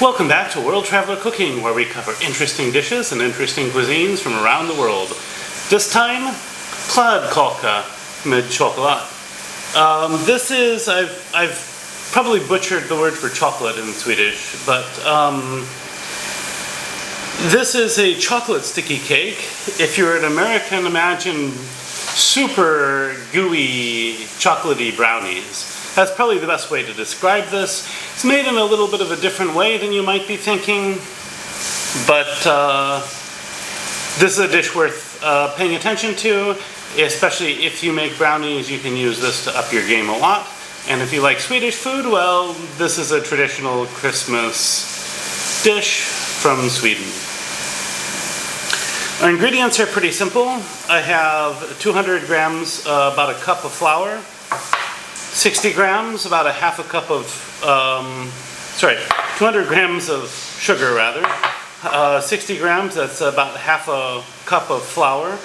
Welcome back to World Traveler Cooking, where we cover interesting dishes and interesting cuisines from around the world. This time, Kladdkaka med chocolate. This is, I've probably butchered the word for chocolate in Swedish, but this is a chocolate sticky cake. If you're an American, imagine super gooey, chocolatey brownies. That's probably the best way to describe this. It's made in a little bit of a different way than you might be thinking, but this is a dish worth paying attention to, especially if you make brownies. You can use this to up your game a lot. And if you like Swedish food, well, this is a traditional Christmas dish from Sweden. Our ingredients are pretty simple. I have 200 grams, about a cup of flour, 60 grams, about a half a cup of, 200 grams of sugar rather, 60 grams, that's about half a cup of flour,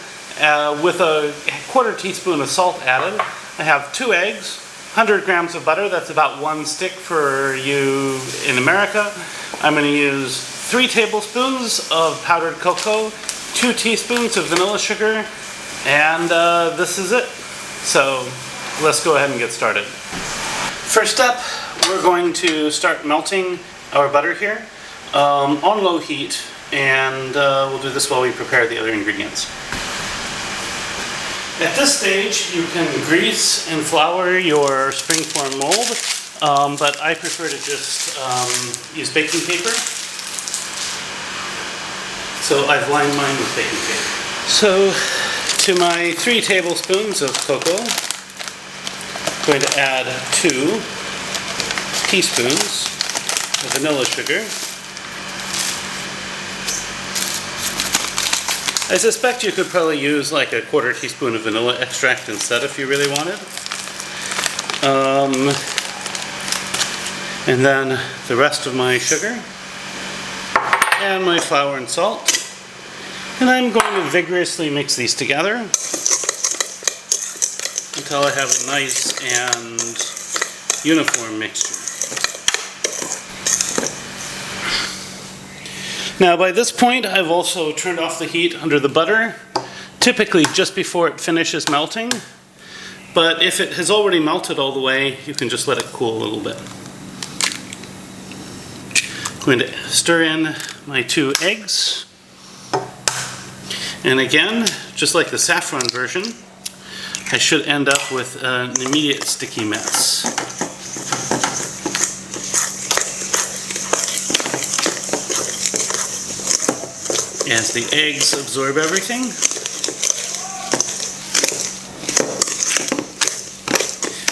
with a quarter teaspoon of salt added. I have 2 eggs, 100 grams of butter, that's about 1 stick for you in America. I'm going to use 3 tablespoons of powdered cocoa, 2 teaspoons of vanilla sugar, and this is it. So let's go ahead and get started. First up, we're going to start melting our butter here on low heat, and we'll do this while we prepare the other ingredients. At this stage, you can grease and flour your springform mold, but I prefer to just use baking paper. So I've lined mine with baking paper. So to my 3 tablespoons of cocoa, I'm going to add 2 teaspoons of vanilla sugar. I suspect you could probably use like a quarter teaspoon of vanilla extract instead if you really wanted. And then the rest of my sugar and my flour and salt. And I'm going to vigorously mix these together until I have a nice and uniform mixture. Now by this point I've also turned off the heat under the butter, typically just before it finishes melting, but if it has already melted all the way, you can just let it cool a little bit. I'm going to stir in my 2 eggs, and again, just like the saffron version, I should end up with an immediate sticky mess. As the eggs absorb everything.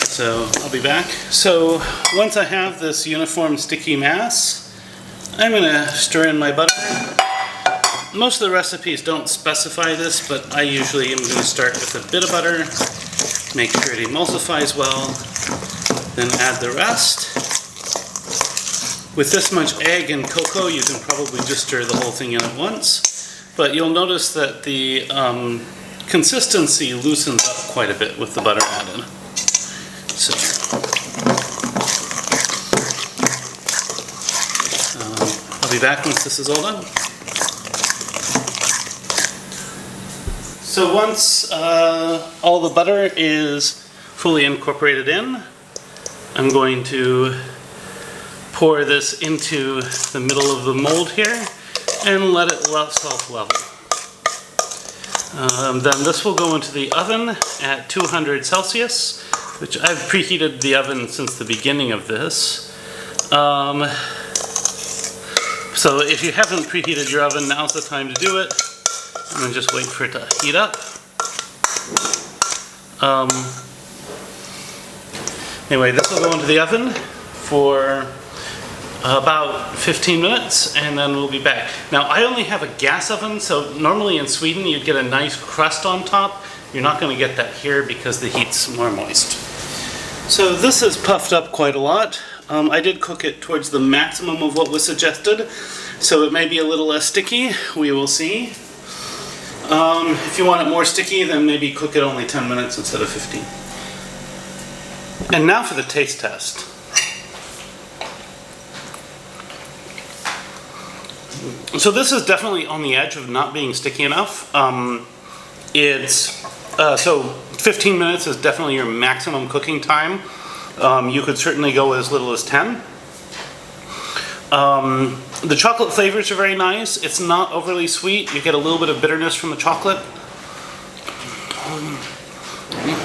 So I'll be back. So once I have this uniform sticky mass, I'm going to stir in my butter. Most of the recipes don't specify this, but I usually am going to start with a bit of butter, make sure it emulsifies well, then add the rest. With this much egg and cocoa, you can probably just stir the whole thing in at once, but you'll notice that the consistency loosens up quite a bit with the butter added. So I'll be back once this is all done. So once all the butter is fully incorporated in, I'm going to pour this into the middle of the mold here and let it self-level. Then this will go into the oven at 200 Celsius, which I've preheated the oven since the beginning of this. So if you haven't preheated your oven, now's the time to do it. And then just wait for it to heat up. Anyway, this will go into the oven for about 15 minutes, and then we'll be back. Now, I only have a gas oven, so normally in Sweden you'd get a nice crust on top. You're not going to get that here because the heat's more moist. So this is puffed up quite a lot. I did cook it towards the maximum of what was suggested, so it may be a little less sticky. We will see. If you want it more sticky, then maybe cook it only 10 minutes instead of 15. And now for the taste test. So this is definitely on the edge of not being sticky enough. So 15 minutes is definitely your maximum cooking time. You could certainly go as little as 10. The chocolate flavors are very nice. It's not overly sweet. You get a little bit of bitterness from the chocolate.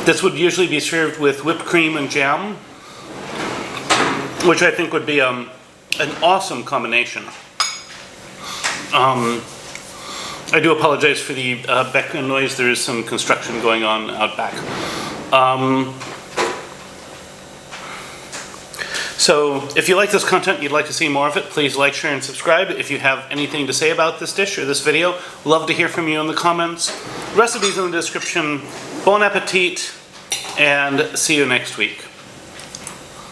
This would usually be served with whipped cream and jam, which I think would be an awesome combination. I do apologize for the background noise. There is some construction going on out back. So if you like this content, you'd like to see more of it, please like, share, and subscribe. If you have anything to say about this dish or this video, love to hear from you in the comments. Recipes in the description. Bon appetit, and see you next week.